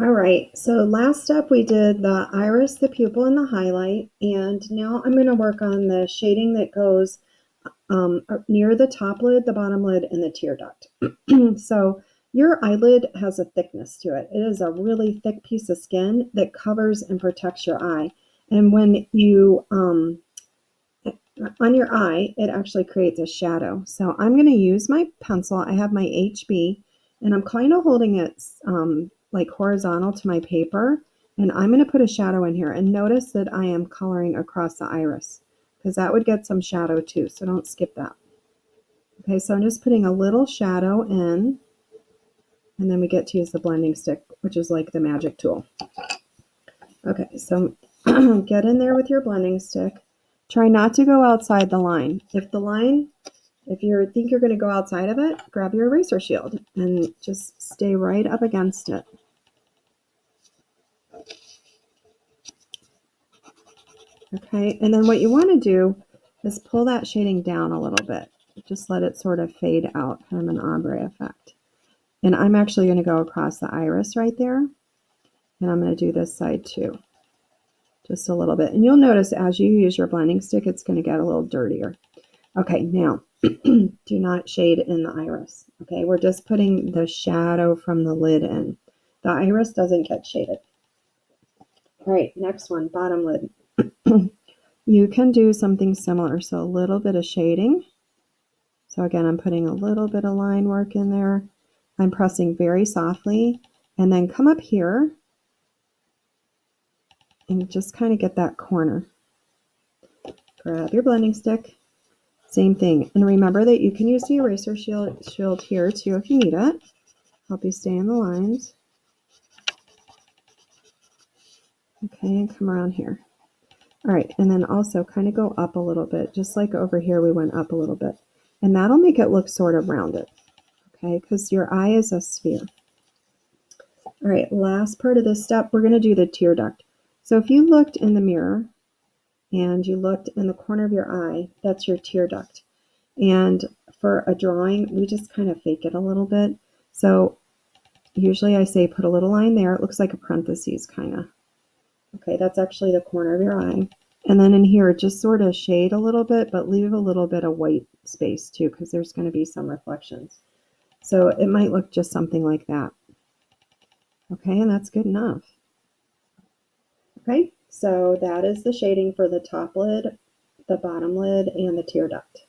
All right, so last step we did the iris, the pupil, and the highlight, and now I'm going to work on the shading that goes near the top lid, the bottom lid, and the tear duct. So your eyelid has a thickness to it. It is a really thick piece of skin that covers and protects your eye. And when you on your eye, it actually creates a shadow. So I'm going to use my pencil. I have my HB, and I'm kind of holding it like horizontal to my paper. And I'm going to put a shadow in here. And notice that I am coloring across the iris because that would get some shadow too. So don't skip that. Okay, so I'm just putting a little shadow in. And then we get to use the blending stick, which is like the magic tool. Okay, so get in there with your blending stick. Try not to go outside the line. If you think you're going to go outside of it, grab your eraser shield and just stay right up against it. Okay, and then what you want to do is pull that shading down a little bit. Just let it sort of fade out, kind of an ombre effect. And I'm actually going to go across the iris right there. And I'm going to do this side too. Just a little bit. And you'll notice as you use your blending stick, it's going to get a little dirtier. Okay, now do not shade in the iris. Okay, we're just putting the shadow from the lid in. The iris doesn't get shaded. All right, next one, bottom lid. You can do something similar. So a little bit of shading. So again, I'm putting a little bit of line work in there. I'm pressing very softly and then come up here and just kind of get that corner. Grab your blending stick. Same thing. And remember that you can use the eraser shield here too if you need it. Help you stay in the lines. Okay, and come around here. All right, and then also kind of go up a little bit, just like over here we went up a little bit. And that'll make it look sort of rounded, okay, because your eye is a sphere. All right, last part of this step, we're going to do the tear duct. So if you looked in the mirror and you looked in the corner of your eye, that's your tear duct. And for a drawing, we just kind of fake it a little bit. So usually I say put a little line there. It looks like a parentheses kind of. Okay, that's actually the corner of your eye. And then in here, just sort of shade a little bit, but leave a little bit of white space too, because there's going to be some reflections. So it might look just something like that. Okay, and that's good enough. Okay, so that is the shading for the top lid, the bottom lid, and the tear duct.